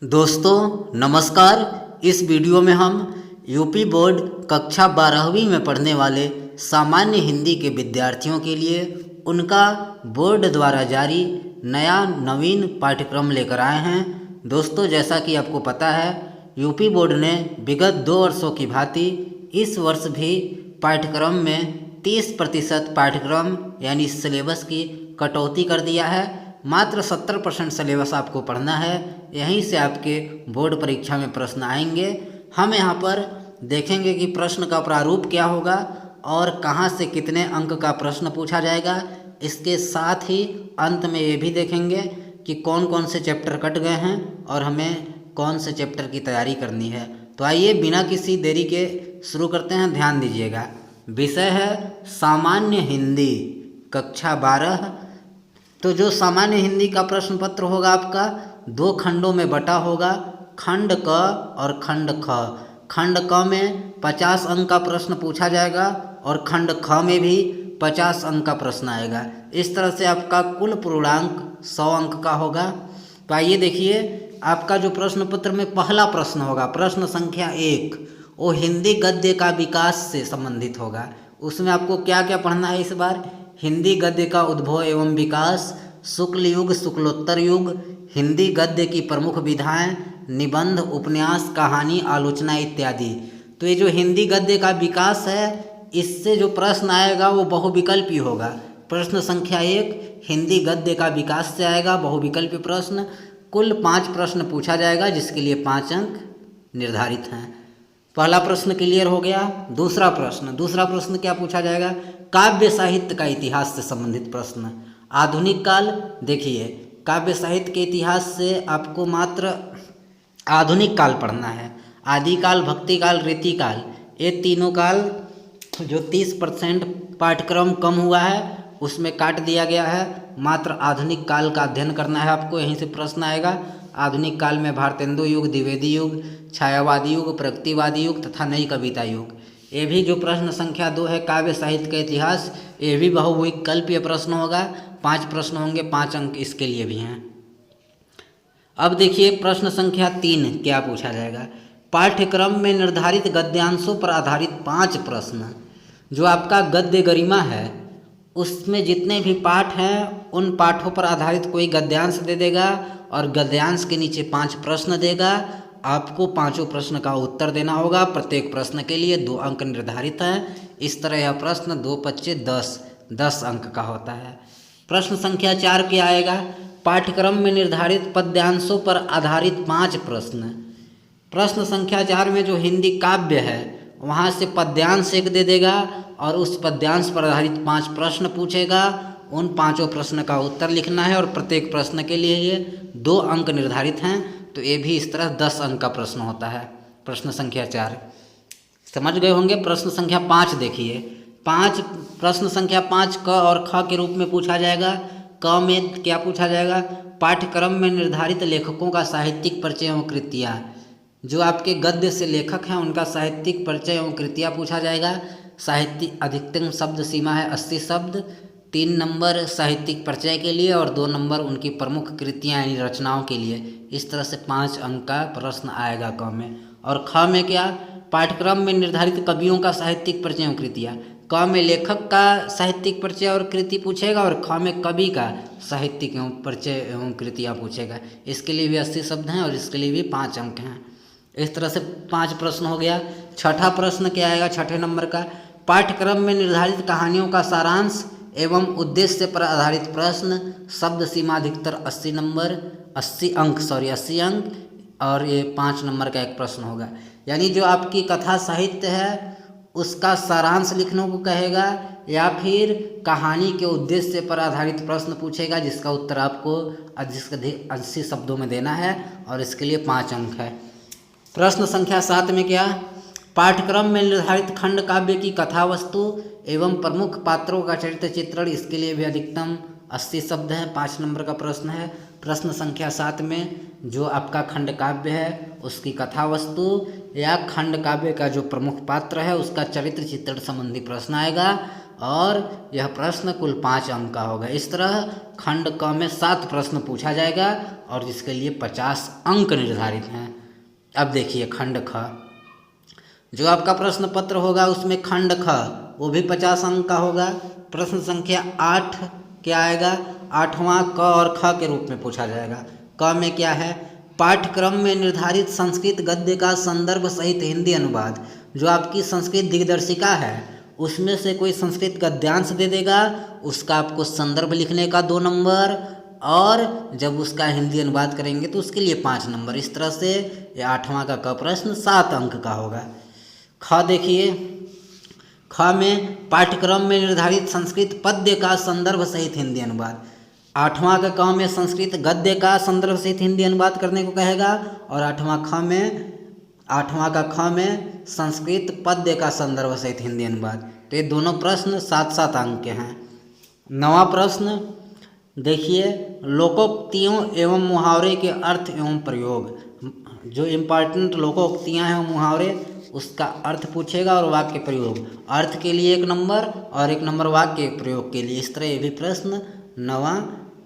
दोस्तों नमस्कार। इस वीडियो में हम यूपी बोर्ड कक्षा 12वीं में पढ़ने वाले सामान्य हिंदी के विद्यार्थियों के लिए उनका बोर्ड द्वारा जारी नया नवीन पाठ्यक्रम लेकर आए हैं। दोस्तों जैसा कि आपको पता है यूपी बोर्ड ने विगत 2 वर्षों की भांति इस वर्ष भी पाठ्यक्रम में 30% पाठ्यक्रम यानी सिलेबस की कटौती कर दिया है। मात्र 70% सिलेबस आपको पढ़ना है। यहीं से आपके बोर्ड परीक्षा में प्रश्न आएंगे। हम यहाँ पर देखेंगे कि प्रश्न का प्रारूप क्या होगा और कहाँ से कितने अंक का प्रश्न पूछा जाएगा। इसके साथ ही अंत में ये भी देखेंगे कि कौन कौन से चैप्टर कट गए हैं और हमें कौन से चैप्टर की तैयारी करनी है। तो आइए बिना किसी देरी के शुरू करते हैं। ध्यान दीजिएगा, विषय है सामान्य हिंदी कक्षा 12। तो जो सामान्य हिंदी का प्रश्न पत्र होगा आपका 2 खंडों में बटा होगा, खंड क और खंड ख। खंड क में 50 अंक का प्रश्न पूछा जाएगा और खंड ख में भी 50 अंक का प्रश्न आएगा। इस तरह से आपका कुल पूर्णांक 100 अंक का होगा। तो आइए देखिए, आपका जो प्रश्न पत्र में पहला प्रश्न होगा, प्रश्न संख्या 1, वो हिंदी गद्य का विकास से संबंधित होगा। उसमें आपको क्या क्या पढ़ना है इस बार? हिंदी गद्य का उद्भव एवं विकास, शुक्ल युग शुक्लोत्तर युग, हिंदी गद्य की प्रमुख विधाएं, निबंध, उपन्यास, कहानी, आलोचना इत्यादि। तो ये जो हिंदी गद्य का विकास है, इससे जो प्रश्न आएगा वो बहुविकल्पी होगा। प्रश्न संख्या 1 हिंदी गद्य का विकास से आएगा, बहुविकल्पी प्रश्न। कुल 5 प्रश्न पूछा जाएगा जिसके लिए 5 अंक निर्धारित हैं। पहला प्रश्न क्लियर हो गया। दूसरा प्रश्न क्या पूछा जाएगा? काव्य साहित्य का इतिहास से संबंधित प्रश्न। आधुनिक काल, देखिए काव्य साहित्य के इतिहास से आपको मात्र आधुनिक काल पढ़ना है। आदिकाल, भक्ति काल, रीति काल, ये तीनों काल जो 30% पाठ्यक्रम कम हुआ है उसमें काट दिया गया है। मात्र आधुनिक काल का अध्ययन करना है आपको। यहीं से प्रश्न आएगा। आधुनिक काल में भारतेंदु युग, द्विवेदी युग, छायावादी युग, प्रगतिवादी युग तथा नई कविता युग। ये भी जो प्रश्न संख्या 2 है काव्य साहित्य का इतिहास, ये भी बहुविकल्पीय प्रश्न होगा। 5 प्रश्न होंगे, 5 अंक इसके लिए भी हैं। अब देखिए प्रश्न संख्या 3 क्या पूछा जाएगा? पाठ्यक्रम में निर्धारित गद्यांशों पर आधारित 5 प्रश्न। जो आपका गद्य गरिमा है उसमें जितने भी पाठ हैं उन पाठों पर आधारित कोई गद्यांश दे देगा और गद्यांश के नीचे 5 प्रश्न देगा। आपको 5 प्रश्न का उत्तर देना होगा। प्रत्येक प्रश्न के लिए 2 अंक निर्धारित हैं। इस तरह यह प्रश्न 2 पच्चे 10 अंक का होता है। प्रश्न संख्या 4 क्या आएगा? पाठ्यक्रम में निर्धारित पद्यांशों पर आधारित 5 प्रश्न। प्रश्न संख्या 4 में जो हिंदी काव्य है वहाँ से पद्यांश 1 दे देगा और उस पद्यांश पर आधारित 5 प्रश्न पूछेगा। उन 5 प्रश्न का उत्तर लिखना है और प्रत्येक प्रश्न के लिए ये 2 अंक निर्धारित हैं। तो ये भी इस तरह 10 अंक का प्रश्न होता है। प्रश्न संख्या 4 समझ गए होंगे। प्रश्न संख्या 5 देखिए, 5 प्रश्न संख्या 5 क और ख के रूप में पूछा जाएगा। क में क्या पूछा जाएगा? पाठ्यक्रम में निर्धारित लेखकों का साहित्यिक परिचय एवं कृतियाँ। जो आपके गद्य से लेखक हैं उनका साहित्यिक परिचय एवं कृतियाँ पूछा जाएगा। साहित्यिक अधिकतम शब्द सीमा है 80 शब्द। 3 नंबर साहित्यिक परिचय के लिए और 2 नंबर उनकी प्रमुख कृतियाँ यानी रचनाओं के लिए। इस तरह से 5 अंक का प्रश्न आएगा क में। और ख में क्या? पाठ्यक्रम में निर्धारित कवियों का साहित्यिक परिचय एवं कृतियाँ। क में लेखक का साहित्यिक परिचय और कृति पूछेगा और ख में कवि का साहित्यिक एवं परिचय एवं कृतियाँ पूछेगा। इसके लिए भी 80 शब्द हैं और इसके लिए भी 5 अंक हैं। इस तरह से 5 प्रश्न हो गया। छठा प्रश्न क्या आएगा? 6ठे नंबर का पाठ्यक्रम में निर्धारित कहानियों का सारांश एवं उद्देश्य पर आधारित प्रश्न। शब्द सीमा अधिकतर 80 अंक और ये 5 नंबर का एक प्रश्न होगा। यानी जो आपकी कथा साहित्य है उसका सारांश लिखने को कहेगा या फिर कहानी के उद्देश्य पर आधारित प्रश्न पूछेगा जिसका उत्तर आपको अधिक से अधिक 80 शब्दों में देना है और इसके लिए 5 अंक है। प्रश्न संख्या 7 में क्या? पाठ्यक्रम में निर्धारित खंड काव्य की कथा वस्तु एवं प्रमुख पात्रों का चरित्र चित्रण। इसके लिए भी अधिकतम 80 शब्द हैं। 5 नंबर का प्रश्न है। प्रश्न संख्या 7 में जो आपका खंड काव्य है उसकी कथा वस्तु या खंड काव्य का जो प्रमुख पात्र है उसका चरित्र चित्रण संबंधी प्रश्न आएगा और यह प्रश्न कुल 5 अंक का होगा। इस तरह खंड क में 7 प्रश्न पूछा जाएगा और जिसके लिए 50 अंक निर्धारित हैं। अब देखिए खंड ख, जो आपका प्रश्न पत्र होगा उसमें खंड ख वो भी 50 अंक का होगा। प्रश्न संख्या 8 क्या आएगा, 8वां क और ख के रूप में पूछा जाएगा। क में क्या है, पाठ्यक्रम में निर्धारित संस्कृत गद्य का संदर्भ सहित हिंदी अनुवाद। जो आपकी संस्कृत दिग्दर्शिका है उसमें से कोई संस्कृत गद्यांश दे देगा, उसका आपको संदर्भ लिखने का 2 नंबर, और जब उसका हिंदी अनुवाद करेंगे तो उसके लिए 5 नंबर। इस तरह से ये 8वां का क प्रश्न 7 अंक का होगा। ख देखिए, ख में पाठ्यक्रम में निर्धारित संस्कृत पद्य का संदर्भ सहित हिंदी अनुवाद। 8वां का क में संस्कृत गद्य का संदर्भ सहित हिंदी अनुवाद करने को कहेगा और 8वां का ख में संस्कृत पद्य का संदर्भ सहित हिंदी अनुवाद। तो ये दोनों प्रश्न 7-7 अंक के हैं। 9वां प्रश्न देखिए, लोकोक्तियों एवं मुहावरे के अर्थ एवं प्रयोग। जो इम्पॉर्टेंट लोकोक्तियाँ हैं मुहावरे, उसका अर्थ पूछेगा और वाक्य प्रयोग। अर्थ के लिए 1 नंबर और 1 नंबर वाक्य प्रयोग के लिए। इस तरह ये भी प्रश्न 9वां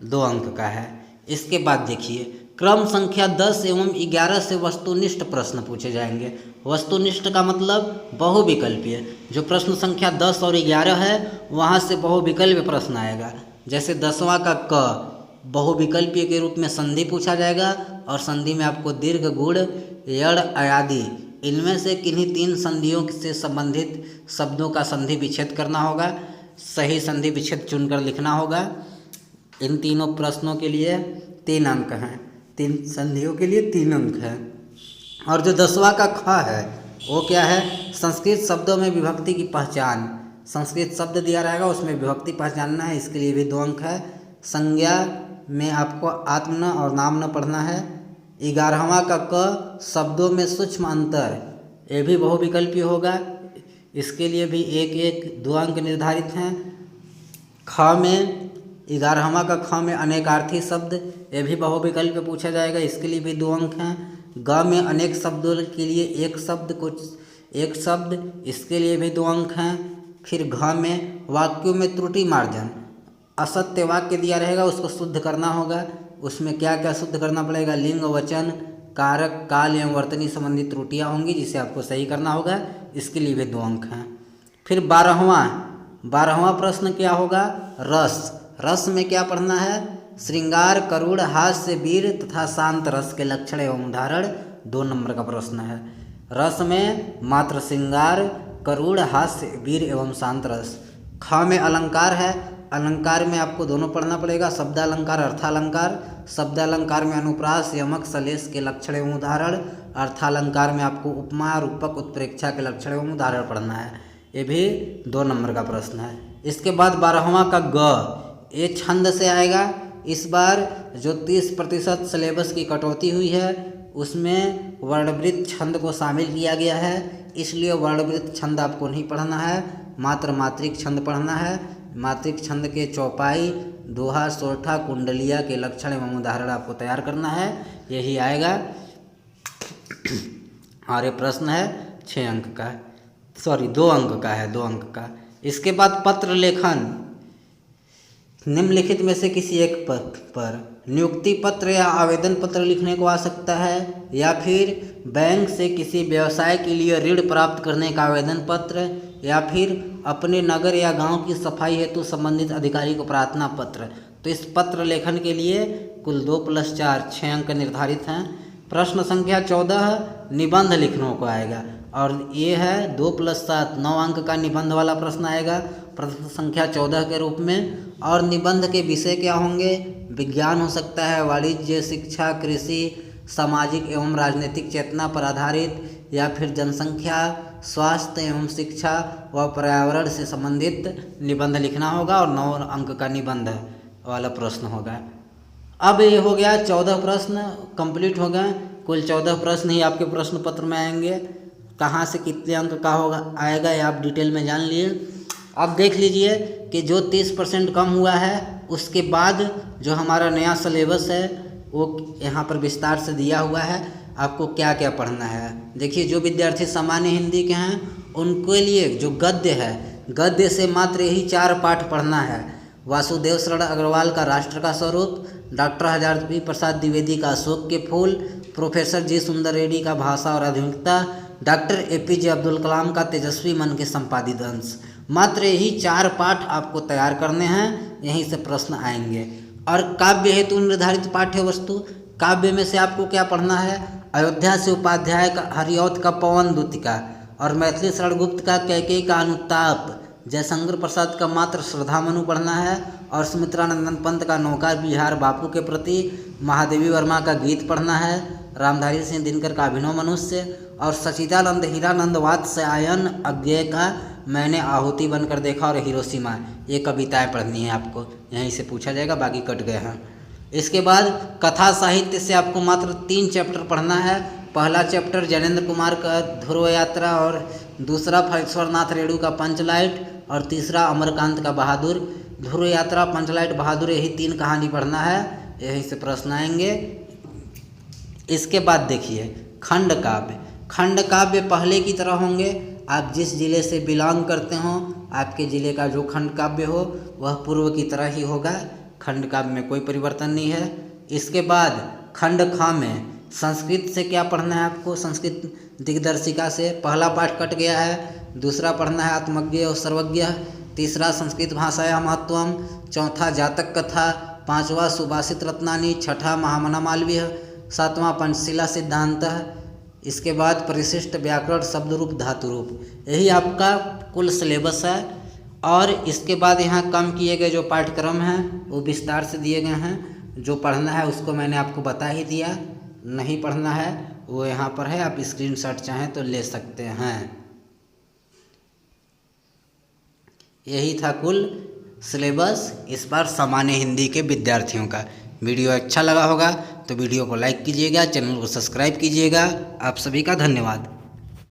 2 अंक का है। इसके बाद देखिए, क्रम संख्या 10 एवं 11 से वस्तुनिष्ठ प्रश्न पूछे जाएंगे। वस्तुनिष्ठ का मतलब बहुविकल्पीय। जो प्रश्न संख्या 10 और 11 है वहाँ से बहुविकल्पीय प्रश्न आएगा। जैसे 10वां का क बहुविकल्पीय के रूप में संधि पूछा जाएगा और संधि में आपको दीर्घ, गुण, यड़, अयादि इनमें से किन्हीं 3 संधियों से संबंधित शब्दों का संधि विच्छेद करना होगा। सही संधि विच्छेद चुनकर लिखना होगा। इन तीनों प्रश्नों के लिए 3 अंक हैं, 3 संधियों के लिए 3 अंक हैं। और जो 10वां का ख है वो क्या है, संस्कृत शब्दों में विभक्ति की पहचान। संस्कृत शब्द दिया रहेगा उसमें विभक्ति पहचानना है, इसके लिए भी 2 अंक है। संज्ञा में आपको आत्मन और नामन पढ़ना है। 11वां का क शब्दों में सूक्ष्म अंतर, ये भी बहुविकल्पीय होगा, इसके लिए भी 1-1 2 अंक निर्धारित हैं। ख में 11वां का ख में अनेकार्थी शब्द, ये भी बहुविकल्पीय पूछा जाएगा, इसके लिए भी 2 अंक हैं। ग में अनेक शब्दों के लिए एक शब्द, इसके लिए भी 2 अंक हैं। फिर घ में वाक्यों में त्रुटि मार्जन, असत्य वाक्य दिया रहेगा उसको शुद्ध करना होगा। उसमें क्या क्या शुद्ध करना पड़ेगा, लिंग, वचन, कारक, काल एवं वर्तनी संबंधी त्रुटियां होंगी जिसे आपको सही करना होगा, इसके लिए भी 2 अंक हैं। फिर 12वां प्रश्न क्या होगा, रस में क्या पढ़ना है, श्रृंगार, करुण, हास्य, वीर तथा शांत रस के लक्षण एवं उदाहरण 2 नंबर का प्रश्न है। रस में मात्र श्रृंगार, करुण, हास्य, वीर एवं शांत रस। ख में अलंकार है, अलंकार में आपको दोनों पढ़ना पड़ेगा, शब्दालंकार, अर्थालंकार। शब्दालंकार में अनुप्रास, यमक, सलेश के लक्षण एवं उदाहरण। अर्थालंकार में आपको उपमा, रूपक, उत्प्रेक्षा के लक्षण एवं उदाहरण पढ़ना है, ये भी 2 नंबर का प्रश्न है। इसके बाद 12वां का ग, ये छंद से आएगा। इस बार जो 30% सिलेबस की कटौती हुई है उसमें वर्णवृत्त छंद को शामिल किया गया है, इसलिए वर्णवृत्त छंद आपको नहीं पढ़ना है, मात्र मात्रिक छंद पढ़ना है। मात्रिक छंद के चौपाई, दोहा, सोरठा, कुंडलिया के लक्षण एवं उदाहरण आपको तैयार करना है, यही आएगा। और ये प्रश्न है 2 अंक का। इसके बाद पत्र लेखन, निम्नलिखित में से किसी एक पर नियुक्ति पत्र या आवेदन पत्र लिखने को आ सकता है, या फिर बैंक से किसी व्यवसाय के लिए ऋण प्राप्त करने का आवेदन पत्र, या फिर अपने नगर या गांव की सफाई हेतु संबंधित अधिकारी को प्रार्थना पत्र। तो इस पत्र लेखन के लिए कुल 2+4 6 अंक निर्धारित हैं। प्रश्न संख्या 14 निबंध लिखने को आएगा और ये है 2+7 9 अंक का निबंध वाला प्रश्न आएगा प्रश्न संख्या 14 के रूप में। और निबंध के विषय क्या होंगे, विज्ञान हो सकता है, वाणिज्य, शिक्षा, कृषि, सामाजिक एवं राजनीतिक चेतना पर आधारित, या फिर जनसंख्या, स्वास्थ्य एवं शिक्षा व पर्यावरण से संबंधित निबंध लिखना होगा और 9 अंक का निबंध वाला प्रश्न होगा। अब ये हो गया 14 प्रश्न कंप्लीट हो गए। कुल 14 प्रश्न ही आपके प्रश्न पत्र में आएंगे। कहाँ से कितने अंक का होगा आएगा ये आप डिटेल में जान लिए। अब देख लीजिए कि जो 30% कम हुआ है उसके बाद जो हमारा नया सिलेबस है वो यहाँ पर विस्तार से दिया हुआ है, आपको क्या क्या पढ़ना है। देखिए जो विद्यार्थी सामान्य हिंदी के हैं उनके लिए जो गद्य है गद्य से मात्र यही 4 पाठ पढ़ना है। वासुदेव शरण अग्रवाल का राष्ट्र का स्वरूप, डॉक्टर हजारी प्रसाद द्विवेदी का अशोक के फूल, प्रोफेसर जी सुंदर रेड्डी का भाषा और आधुनिकता, डॉक्टर APJ अब्दुल कलाम का तेजस्वी मन के संपादित अंश। मात्र यही 4 पाठ आपको तैयार करने हैं, यहीं से प्रश्न आएंगे। और काव्य हेतु निर्धारित पाठ्य वस्तु, काव्य में से आपको क्या पढ़ना है? अयोध्या से उपाध्याय का हरिऔध का पवन दूतिका, और मैथिली शरण गुप्त का कैकेयी का अनुताप, जयशंकर प्रसाद का मात्र श्रद्धामनु पढ़ना है, और सुमित्रानंदन पंत का नौका विहार बापू के प्रति, महादेवी वर्मा का गीत पढ़ना है, रामधारी सिंह दिनकर का अभिनव मनुष्य, और सचिदानंद हीरानंद वात्स्यायन अज्ञेय का मैंने आहुति बनकर देखा और हिरोशिमा, ये कविताएं पढ़नी है आपको, यहीं से पूछा जाएगा, बाकी कट गए हैं। इसके बाद कथा साहित्य से आपको मात्र 3 चैप्टर पढ़ना है। पहला चैप्टर जैनेन्द्र कुमार का ध्रुव यात्रा, और दूसरा फलेश्वरनाथ रेणु का पंचलाइट, और तीसरा अमरकांत का बहादुर। ध्रुव यात्रा, पंचलाइट, बहादुर, यही 3 कहानी पढ़ना है, यहीं से प्रश्न आएंगे। इसके बाद देखिए खंड काव्य। खंड काव्य पहले की तरह होंगे। आप जिस जिले से बिलोंग करते हो, आपके ज़िले का जो खंड काव्य हो वह पूर्व की तरह ही होगा। खंड काव्य में कोई परिवर्तन नहीं है। इसके बाद खंड खा में संस्कृत से क्या पढ़ना है आपको? संस्कृत दिग्दर्शिका से पहला पाठ कट गया है। दूसरा पढ़ना है आत्मज्ञ और सर्वज्ञ, तीसरा संस्कृत भाषाया महत्वम, चौथा जातक कथा, पांचवा सुभाषित रत्नानी, छठा महामना मालवीय, सातवां पंचशिला सिद्धांत। इसके बाद परिशिष्ट व्याकरण, शब्द रूप, धातु रूप, यही आपका कुल सिलेबस है। और इसके बाद यहाँ कम किए गए जो पाठ्यक्रम हैं वो विस्तार से दिए गए हैं। जो पढ़ना है उसको मैंने आपको बता ही दिया, नहीं पढ़ना है वो यहाँ पर है, आप स्क्रीनशॉट चाहें तो ले सकते हैं। यही था कुल सिलेबस इस बार सामान्य हिंदी के विद्यार्थियों का। वीडियो अच्छा लगा होगा तो वीडियो को लाइक कीजिएगा, चैनल को सब्सक्राइब कीजिएगा। आप सभी का धन्यवाद।